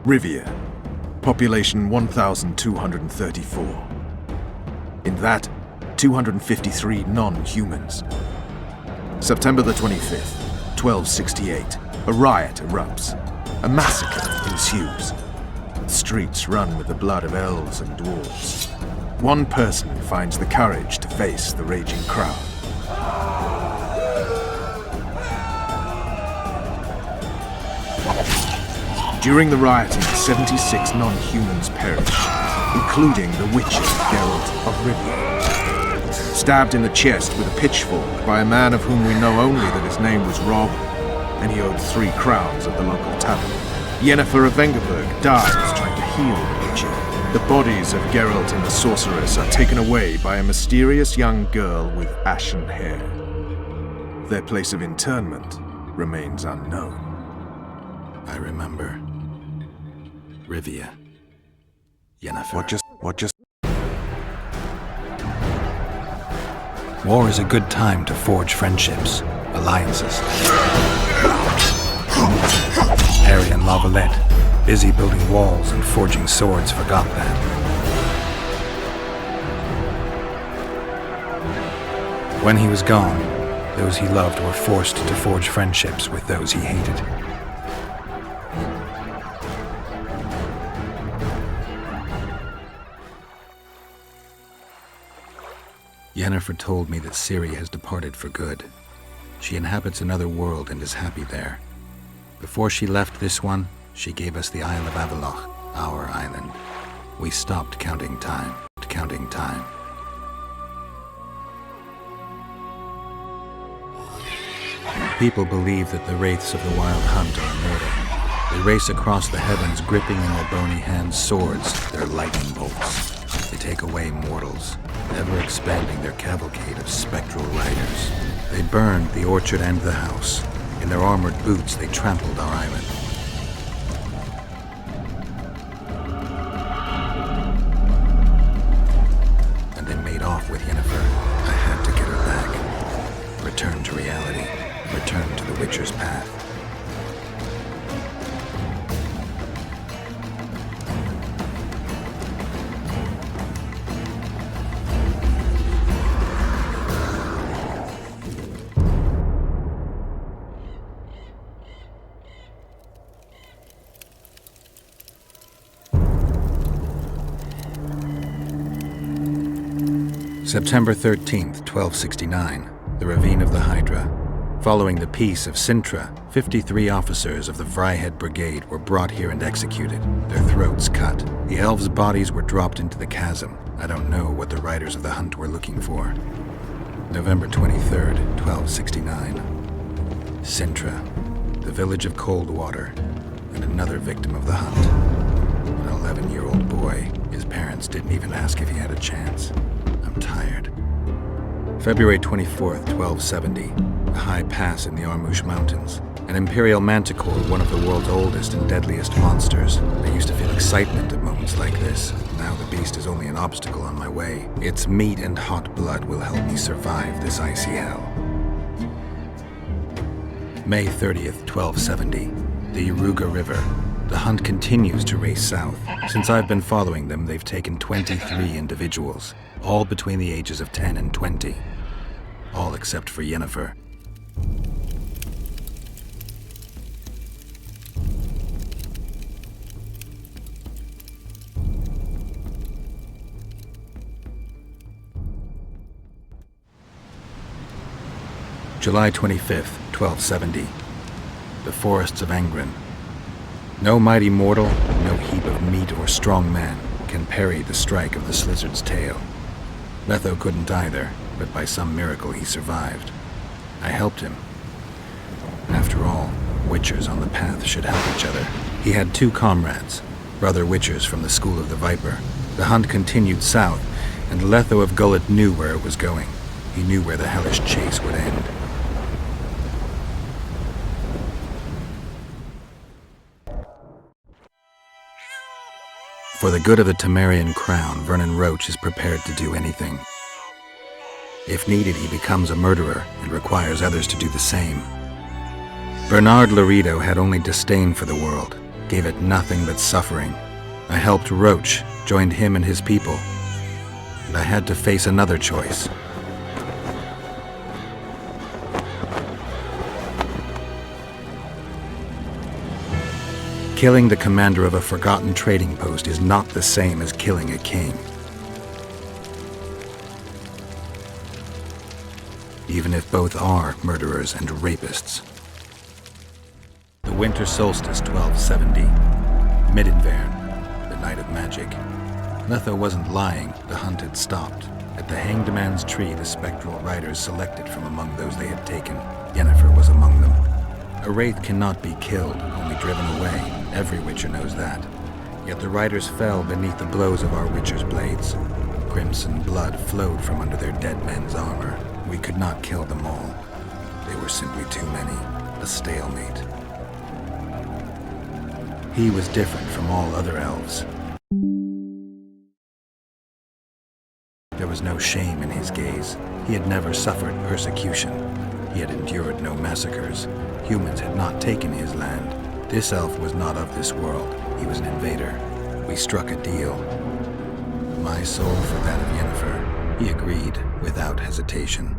Rivia, population 1,234. In that, 253 non-humans. September the 25th, 1268, a riot erupts. A massacre ensues. The streets run with the blood of elves and dwarves. One person finds the courage to face the raging crowd. During the rioting, 76 non-humans perish, including the witcher Geralt of Rivia. Stabbed in the chest with a pitchfork by a man of whom we know only that his name was Rob, and he owed 3 crowns at the local tavern. Yennefer of Vengerberg dies trying to heal the witcher. The bodies of Geralt and the sorceress are taken away by a mysterious young girl with ashen hair. Their place of interment remains unknown. I remember. Rivia. Yennefer. What just... War is a good time to forge friendships, alliances. Harry and Lavalette, busy building walls and forging swords, forgot that. When he was gone, those he loved were forced to forge friendships with those he hated. Yennefer told me that Ciri has departed for good. She inhabits another world and is happy there. Before she left this one, she gave us the Isle of Avalok, our island. We stopped counting time. People believe that the wraiths of the Wild Hunt are immortal. They race across the heavens, gripping in their bony hands swords, their lightning bolts. They take away mortals, ever expanding their cavalcade of spectral riders. They burned the orchard and the house. In their armored boots, they trampled our island. And they made off with Yennefer. I had to get her back. Return to reality. Return to the Witcher's path. September 13th, 1269, the Ravine of the Hydra. Following the Peace of Sintra, 53 officers of the Vryhead Brigade were brought here and executed, their throats cut. The elves' bodies were dropped into the chasm. I don't know what the riders of the hunt were looking for. November 23rd, 1269. Sintra, the village of Coldwater, and another victim of the hunt. An 11-year-old boy. His parents didn't even ask if he had a chance. I'm tired. February 24th, 1270. A high pass in the Armouche Mountains. An imperial manticore, one of the world's oldest and deadliest monsters. I used to feel excitement at moments like this. Now the beast is only an obstacle on my way. Its meat and hot blood will help me survive this icy hell. May 30th, 1270. The Yaruga River. The hunt continues to race south. Since I've been following them, they've taken 23 individuals, all between the ages of 10 and 20. All except for Yennefer. July 25th, 1270. The forests of Angren. No mighty mortal, no heap of meat or strong man can parry the strike of the Slizzard's tail. Letho couldn't either, but by some miracle he survived. I helped him. After all, Witchers on the path should help each other. He had 2 comrades, brother Witchers from the School of the Viper. The hunt continued south, and Letho of Gullet knew where it was going. He knew where the hellish chase would end. For the good of the Temerian crown, Vernon Roach is prepared to do anything. If needed, he becomes a murderer and requires others to do the same. Bernard Laredo had only disdain for the world. gave it nothing but suffering. I helped Roach, joined him and his people, and I had to face another choice. Killing the commander of a forgotten trading post is not the same as killing a king. Even if both are murderers and rapists. The winter solstice 1270. Midinvern, the night of magic. Letho wasn't lying, the hunt had stopped. At the Hanged Man's Tree, the spectral riders selected from among those they had taken. Yennefer was among them. A wraith cannot be killed, only driven away. Every Witcher knows that. Yet the riders fell beneath the blows of our Witcher's blades. Crimson blood flowed from under their dead men's armor. We could not kill them all. They were simply too many. A stalemate. He was different from all other elves. There was no shame in his gaze. He had never suffered persecution. He had endured no massacres. Humans had not taken his land. This elf was not of this world. He was an invader. We struck a deal. My soul for that of Yennefer. He agreed without hesitation.